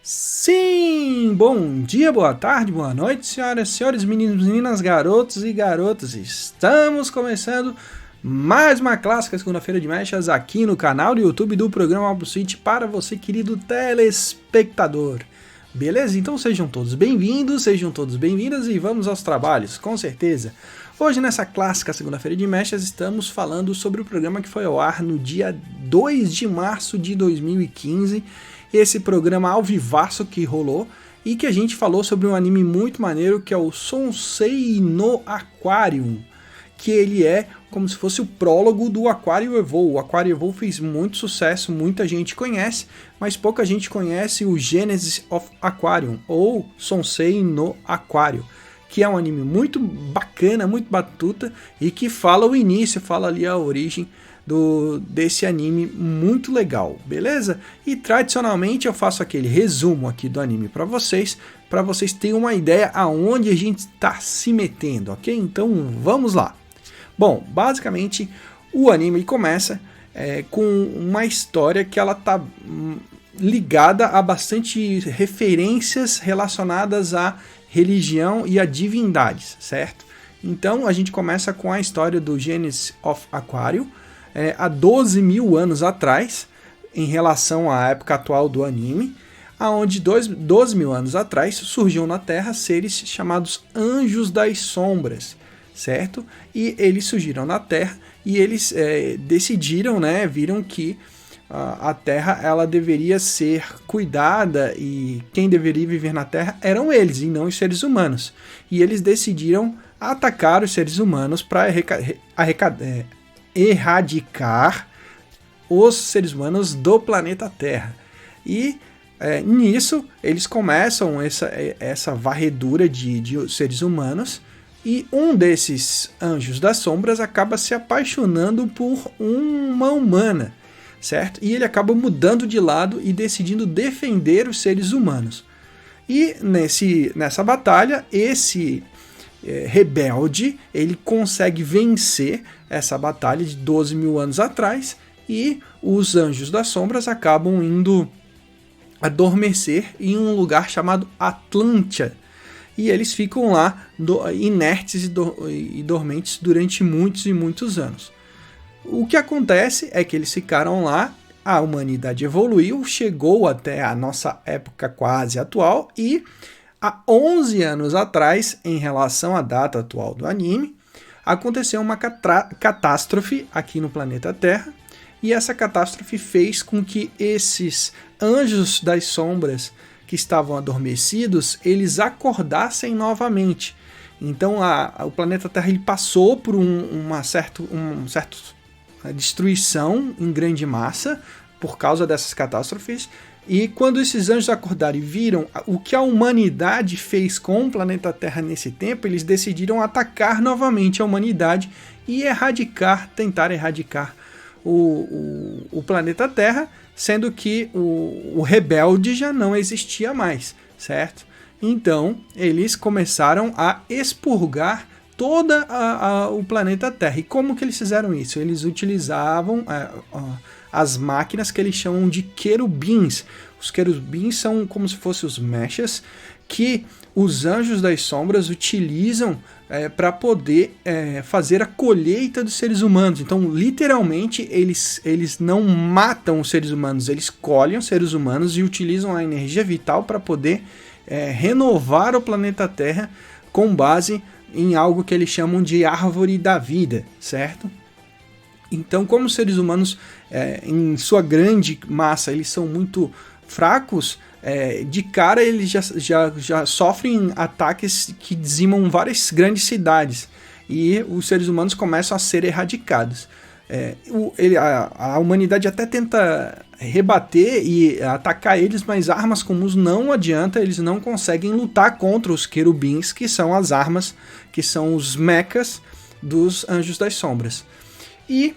Sim! Bom dia, boa tarde, boa noite, senhoras e senhores, meninos, meninas, garotos e garotas. Estamos começando mais uma clássica segunda-feira de mechas aqui no canal do YouTube do programa Albo Switch para você, querido telespectador. Beleza? Então sejam todos bem-vindos, sejam todos bem-vindas e vamos aos trabalhos, com certeza. Hoje, nessa clássica segunda-feira de mechas, estamos falando sobre o programa que foi ao ar no dia 2 de março de 2015, esse programa ao vivaço que rolou, e que a gente falou sobre um anime muito maneiro que é o Sonsei no Aquarium, que ele é como se fosse o prólogo do Aquarium Evolve. O Aquarium Evolve fez muito sucesso, muita gente conhece, mas pouca gente conhece o Genesis of Aquarium, ou Sonsei no Aquarium, que é um anime muito bacana, muito batuta, e que fala o início, fala ali a origem desse anime muito legal, beleza? E tradicionalmente eu faço aquele resumo aqui do anime para vocês terem uma ideia aonde a gente está se metendo, ok? Então vamos lá. Bom, basicamente o anime começa com uma história que ela tá ligada a bastante referências relacionadas à religião e a divindades, certo? Então a gente começa com a história do Genesis of Aquarium, há 12 mil anos atrás, em relação à época atual do anime, onde 12 mil anos atrás surgiu na Terra seres chamados Anjos das Sombras, certo? E eles surgiram na Terra e eles decidiram, viram que a Terra ela deveria ser cuidada e quem deveria viver na Terra eram eles e não os seres humanos. E eles decidiram atacar os seres humanos para erradicar os seres humanos do planeta Terra. E nisso eles começam essa varredura de seres humanos, e um desses Anjos das Sombras acaba se apaixonando por uma humana, certo? E ele acaba mudando de lado e decidindo defender os seres humanos. E nessa batalha, esse rebelde, ele consegue vencer essa batalha de 12 mil anos atrás, e os Anjos das Sombras acabam indo adormecer em um lugar chamado Atlantia, e eles ficam lá inertes e dormentes durante muitos e muitos anos. O que acontece é que eles ficaram lá, a humanidade evoluiu, chegou até a nossa época quase atual, e há 11 anos atrás, em relação à data atual do anime, aconteceu uma catástrofe aqui no planeta Terra, e essa catástrofe fez com que esses Anjos das Sombras que estavam adormecidos, eles acordassem novamente. Então o planeta Terra ele passou por uma certa destruição em grande massa por causa dessas catástrofes. E quando esses anjos acordaram e viram o que a humanidade fez com o planeta Terra nesse tempo, eles decidiram atacar novamente a humanidade e tentar erradicar o planeta Terra, sendo que o rebelde já não existia mais, certo? Então eles começaram a expurgar todo o planeta Terra. E como que eles fizeram isso? Eles utilizavam as máquinas que eles chamam de querubins. Os querubins são como se fossem os mechas que os Anjos das Sombras utilizam para poder fazer a colheita dos seres humanos. Então, literalmente, eles não matam os seres humanos, eles colhem os seres humanos e utilizam a energia vital para poder renovar o planeta Terra com base em algo que eles chamam de árvore da vida, certo? Então, como os seres humanos, em sua grande massa, eles são muito fracos, de cara eles já sofrem ataques que dizimam várias grandes cidades, e os seres humanos começam a ser erradicados. A humanidade até tenta rebater e atacar eles, mas armas comuns não adianta, eles não conseguem lutar contra os querubins, que são as armas, que são os mechas dos Anjos das Sombras. E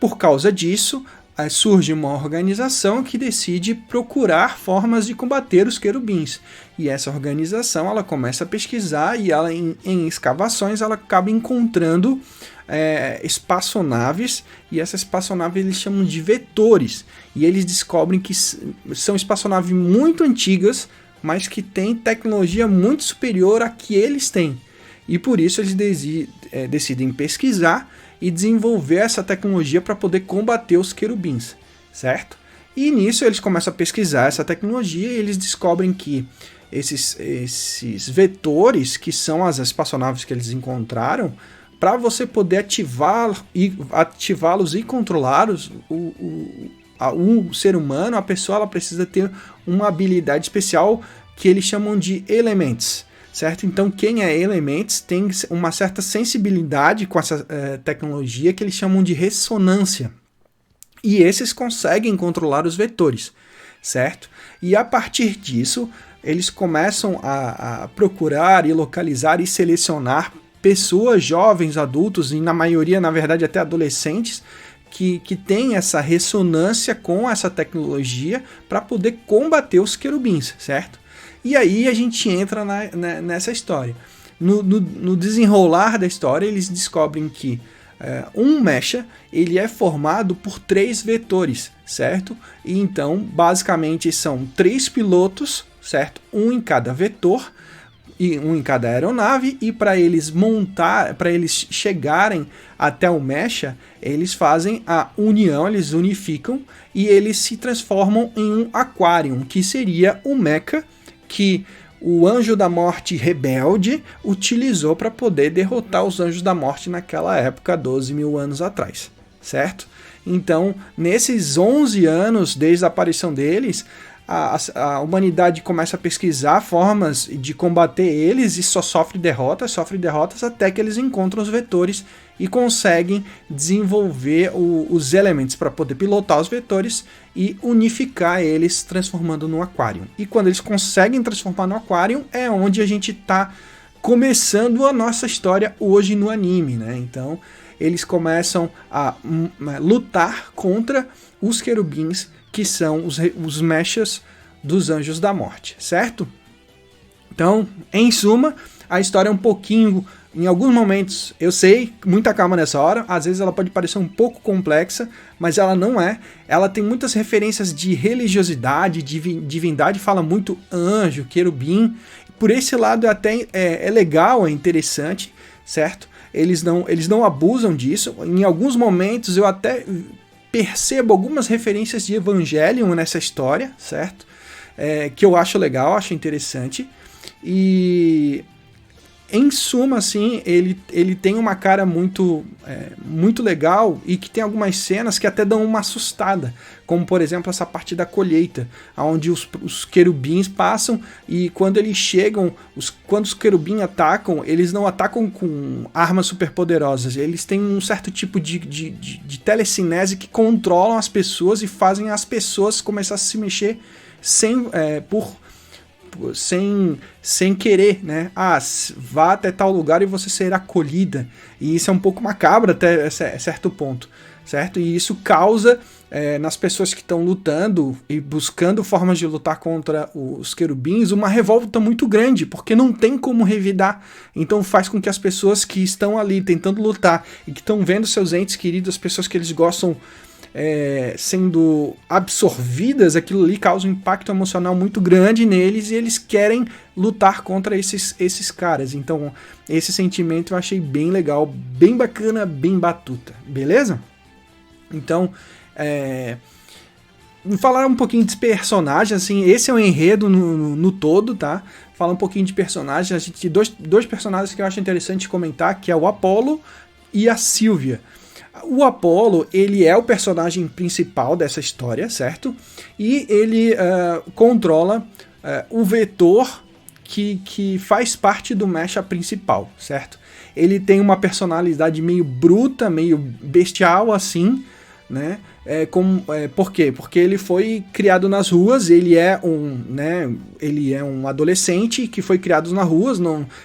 por causa disso, surge uma organização que decide procurar formas de combater os querubins. E essa organização ela começa a pesquisar, e ela, em escavações ela acaba encontrando espaçonaves, e essas espaçonaves eles chamam de vetores, e eles descobrem que são espaçonaves muito antigas, mas que têm tecnologia muito superior à que eles têm. E por isso eles decidem pesquisar e desenvolver essa tecnologia para poder combater os querubins, certo? E nisso eles começam a pesquisar essa tecnologia e eles descobrem que esses vetores, que são as espaçonaves que eles encontraram, para você poder ativá-los e controlá-los, o ser humano, a pessoa, ela precisa ter uma habilidade especial que eles chamam de Elements, certo? Então quem é Elements tem uma certa sensibilidade com essa tecnologia que eles chamam de ressonância. E esses conseguem controlar os vetores, certo? E a partir disso, eles começam a procurar e localizar e selecionar pessoas, jovens, adultos, e na maioria, na verdade, até adolescentes, que têm essa ressonância com essa tecnologia para poder combater os querubins, certo? E aí a gente entra nessa história. No desenrolar da história, eles descobrem que um mecha, ele é formado por 3 vetores, certo? E então, basicamente, são 3 pilotos, certo? Um em cada vetor, e um em cada aeronave, e para eles chegarem até o mecha, eles fazem a união, eles unificam, e eles se transformam em um Aquarium, que seria o mecha que o Anjo da Morte rebelde utilizou para poder derrotar os Anjos da Morte naquela época, 12 mil anos atrás, certo? Então, nesses 11 anos, desde a aparição deles, a humanidade começa a pesquisar formas de combater eles e só sofre derrotas até que eles encontram os vetores e conseguem desenvolver os Elements para poder pilotar os vetores e unificar eles, transformando no Aquarium. E quando eles conseguem transformar no Aquarium, é onde a gente está começando a nossa história hoje no anime, né? Então, eles começam a lutar contra os querubins, que são os mechas dos Anjos da Morte, certo? Então, em suma, a história é um pouquinho, em alguns momentos, eu sei, muita calma nessa hora, às vezes ela pode parecer um pouco complexa, mas ela não é. Ela tem muitas referências de religiosidade, divindade, fala muito anjo, querubim. Por esse lado até é legal, é interessante, certo? Eles não abusam disso. Em alguns momentos eu até percebo algumas referências de Evangelion nessa história, certo? Que eu acho legal, acho interessante. E em suma, assim, ele tem uma cara muito legal e que tem algumas cenas que até dão uma assustada, como por exemplo essa parte da colheita, onde os querubins passam e quando eles chegam, quando os querubins atacam, eles não atacam com armas superpoderosas, eles têm um certo tipo de telecinese que controlam as pessoas e fazem as pessoas começar a se mexer sem querer, né? Vá até tal lugar e você será acolhida. E isso é um pouco macabro até certo ponto, certo? E isso causa nas pessoas que estão lutando e buscando formas de lutar contra os querubins uma revolta muito grande, porque não tem como revidar. Então faz com que as pessoas que estão ali tentando lutar e que estão vendo seus entes queridos, as pessoas que eles gostam, sendo absorvidas, aquilo ali causa um impacto emocional muito grande neles e eles querem lutar contra esses caras. Então esse sentimento eu achei bem legal, bem bacana, bem batuta, beleza? Então falar um pouquinho de personagens, assim, esse é o enredo no todo, tá? Falar um pouquinho de personagens, a gente tem dois personagens que eu acho interessante comentar, que é o Apollo e a Sylvia. O Apollo, ele é o personagem principal dessa história, certo? E ele controla o vetor que faz parte do mecha principal, certo? Ele tem uma personalidade meio bruta, meio bestial assim, né? Por quê? Porque ele foi criado nas ruas, ele é um adolescente que foi criado nas ruas,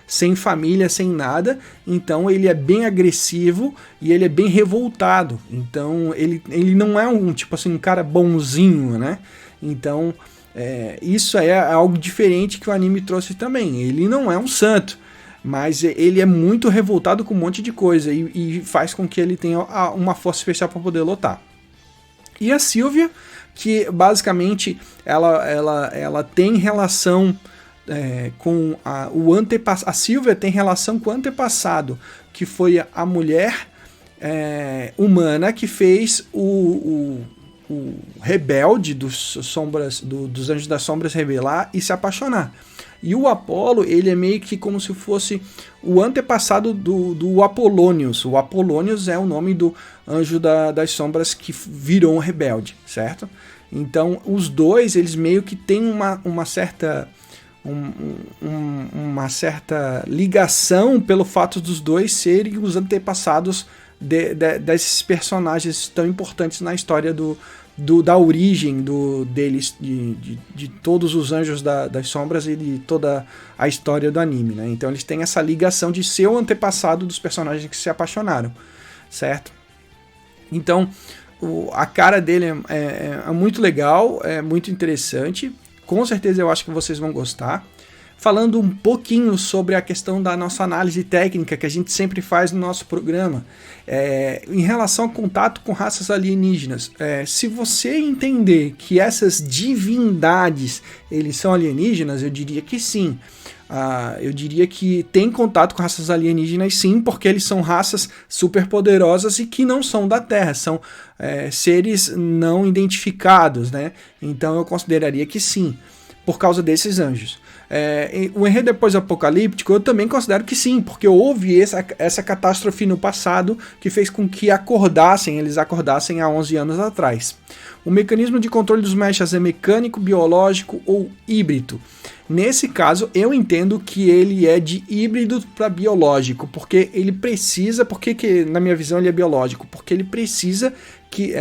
sem família, sem nada, então ele é bem agressivo e ele é bem revoltado, então ele não é um cara bonzinho, né? Então isso é algo diferente que o anime trouxe também. Ele não é um santo, mas ele é muito revoltado com um monte de coisa e faz com que ele tenha uma força especial para poder lutar. E a Sylvia, que basicamente ela tem relação com o antepassado. A Sylvia tem relação com o antepassado, que foi a mulher humana que fez o rebelde dos Anjos das Sombras rebelar e se apaixonar. E o Apolo, ele é meio que como se fosse o antepassado do Apolônios. O Apolônios é o nome do Anjo das Sombras que virou um rebelde, certo? Então, os dois, eles meio que têm uma certa ligação pelo fato dos dois serem os antepassados desses personagens tão importantes na história da origem deles, de todos os Anjos das Sombras e de toda a história do anime, né? Então eles têm essa ligação de ser o antepassado dos personagens que se apaixonaram, certo? Então a cara dele é muito legal, é muito interessante, com certeza eu acho que vocês vão gostar. Falando um pouquinho sobre a questão da nossa análise técnica que a gente sempre faz no nosso programa, em relação ao contato com raças alienígenas. Se você entender que essas divindades eles são alienígenas, eu diria que sim. Eu diria que tem contato com raças alienígenas sim, porque eles são raças super poderosas e que não são da Terra, são seres não identificados, né? Então eu consideraria que sim, por causa desses anjos. O enredo pós-apocalíptico eu também considero que sim, porque houve essa catástrofe no passado que fez com que eles acordassem há 11 anos atrás. O mecanismo de controle dos mechas é mecânico, biológico ou híbrido. Nesse caso, eu entendo que ele é de híbrido para biológico, porque ele precisa, que na minha visão ele é biológico, porque ele precisa que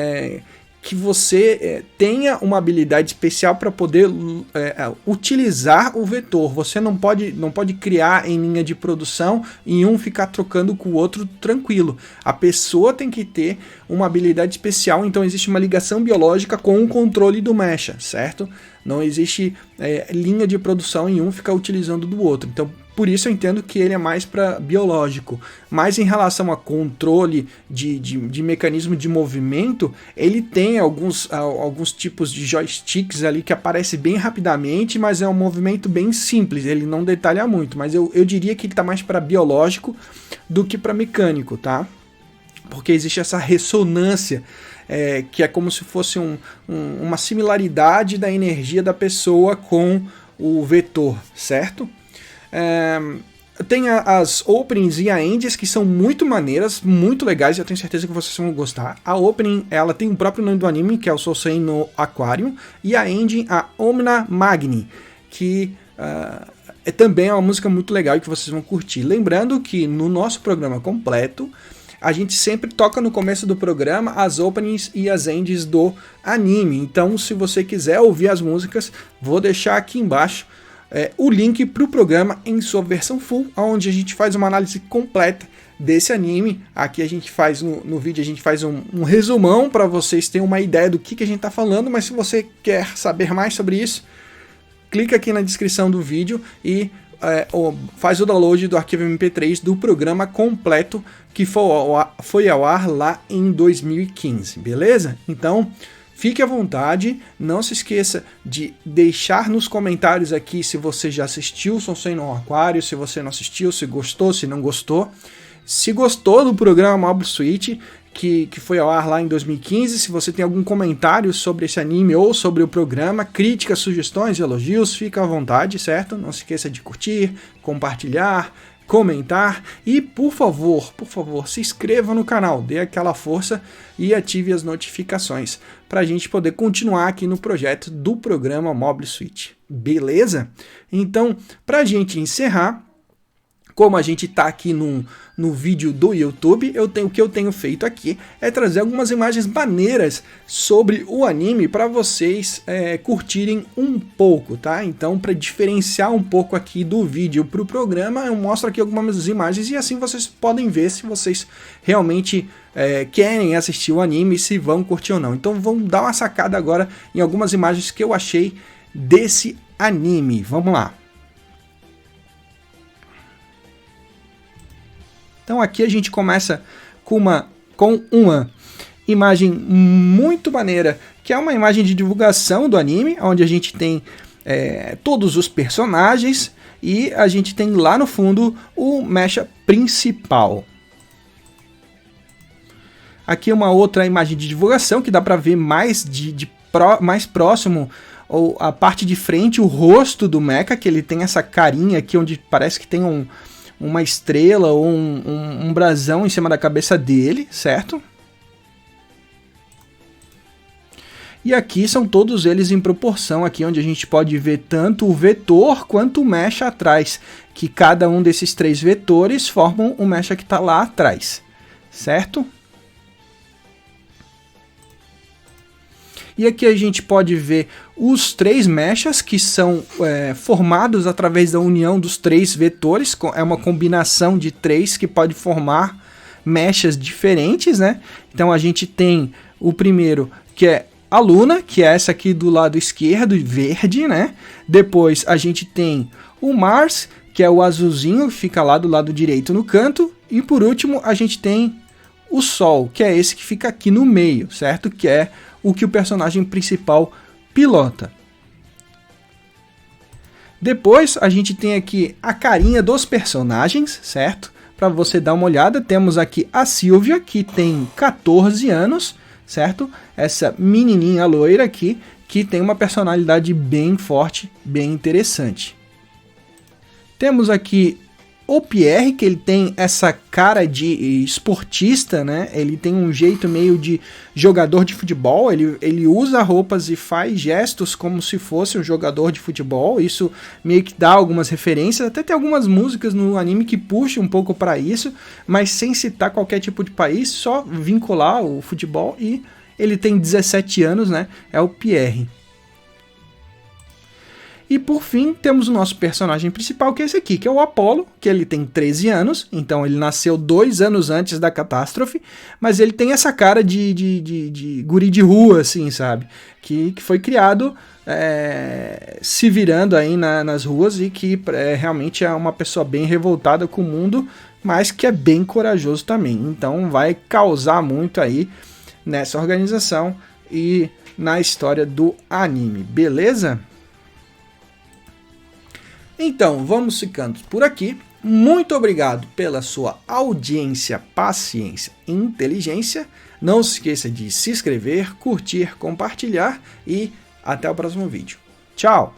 você tenha uma habilidade especial para poder utilizar o vetor. Você não pode criar em linha de produção e um ficar trocando com o outro tranquilo. A pessoa tem que ter uma habilidade especial, então existe uma ligação biológica com o controle do mecha, certo? Não existe linha de produção e um ficar utilizando do outro. Então, por isso eu entendo que ele é mais para biológico. Mas em relação a controle de mecanismo de movimento, ele tem alguns tipos de joysticks ali que aparecem bem rapidamente, mas é um movimento bem simples, ele não detalha muito. Mas eu diria que ele está mais para biológico do que para mecânico, tá? Porque existe essa ressonância, que é como se fosse uma similaridade da energia da pessoa com o vetor, certo? Tem as openings e a endings que são muito maneiras, muito legais, eu tenho certeza que vocês vão gostar. A opening, ela tem o próprio nome do anime, que é o Sousei no Aquarium, e a ending, a Omna Magni, que também é uma música muito legal e que vocês vão curtir. Lembrando que no nosso programa completo, a gente sempre toca no começo do programa as openings e as endings do anime. Então, se você quiser ouvir as músicas, vou deixar aqui embaixo o link para o programa em sua versão full, onde a gente faz uma análise completa desse anime. Aqui a gente faz, no vídeo, a gente faz um resumão para vocês terem uma ideia do que a gente está falando, mas se você quer saber mais sobre isso, clica aqui na descrição do vídeo e faz o download do arquivo MP3 do programa completo que foi ao ar lá em 2015, beleza? Então, fique à vontade, não se esqueça de deixar nos comentários aqui se você já assistiu Sousei no Aquário, se você não assistiu, se gostou, se não gostou. Se gostou do programa Mobile Suit, que foi ao ar lá em 2015, se você tem algum comentário sobre esse anime ou sobre o programa, críticas, sugestões, elogios, fica à vontade, certo? Não se esqueça de curtir, compartilhar, comentar e, por favor, se inscreva no canal, dê aquela força e ative as notificações para a gente poder continuar aqui no projeto do programa Mobile Suit, beleza? Então, para a gente encerrar, como a gente está aqui no vídeo do YouTube, o que eu tenho feito aqui é trazer algumas imagens maneiras sobre o anime para vocês curtirem um pouco, tá? Então, para diferenciar um pouco aqui do vídeo para o programa, eu mostro aqui algumas imagens e assim vocês podem ver se vocês realmente querem assistir o anime, se vão curtir ou não. Então, vamos dar uma sacada agora em algumas imagens que eu achei desse anime. Vamos lá. Então aqui a gente começa com uma imagem muito maneira, que é uma imagem de divulgação do anime, onde a gente tem todos os personagens e a gente tem lá no fundo o mecha principal. Aqui uma outra imagem de divulgação que dá para ver mais mais próximo, ou a parte de frente, o rosto do mecha, que ele tem essa carinha aqui onde parece que tem uma estrela ou um brasão em cima da cabeça dele, certo? E aqui são todos eles em proporção, aqui onde a gente pode ver tanto o vetor quanto o mecha atrás, que cada um desses 3 vetores formam o mecha que está lá atrás, certo? E aqui a gente pode ver os 3 mechas que são formados através da união dos 3 vetores, é uma combinação de 3 que pode formar mechas diferentes, né? Então a gente tem o primeiro, que é a Luna, que é essa aqui do lado esquerdo, verde, né? Depois a gente tem o Mars, que é o azulzinho, que fica lá do lado direito no canto. E por último a gente tem o Sol, que é esse que fica aqui no meio, certo? Que é o que o personagem principal pilota. Depois a gente tem aqui a carinha dos personagens, certo? Para você dar uma olhada, temos aqui a Sylvia, que tem 14 anos, certo? Essa menininha loira aqui, que tem uma personalidade bem forte, bem interessante. Temos aqui o Pierre, que ele tem essa cara de esportista, né? Ele tem um jeito meio de jogador de futebol, ele usa roupas e faz gestos como se fosse um jogador de futebol. Isso meio que dá algumas referências, até tem algumas músicas no anime que puxam um pouco para isso, mas sem citar qualquer tipo de país, só vincular o futebol. E ele tem 17 anos, né? É o Pierre. E por fim, temos o nosso personagem principal, que é esse aqui, que é o Apollo, que ele tem 13 anos, então ele nasceu 2 anos antes da catástrofe, mas ele tem essa cara de guri de rua, assim, sabe? Que foi criado se virando aí nas ruas e que realmente é uma pessoa bem revoltada com o mundo, mas que é bem corajoso também. Então vai causar muito aí nessa organização e na história do anime, beleza? Então, vamos ficando por aqui. Muito obrigado pela sua audiência, paciência e inteligência. Não se esqueça de se inscrever, curtir, compartilhar e até o próximo vídeo. Tchau!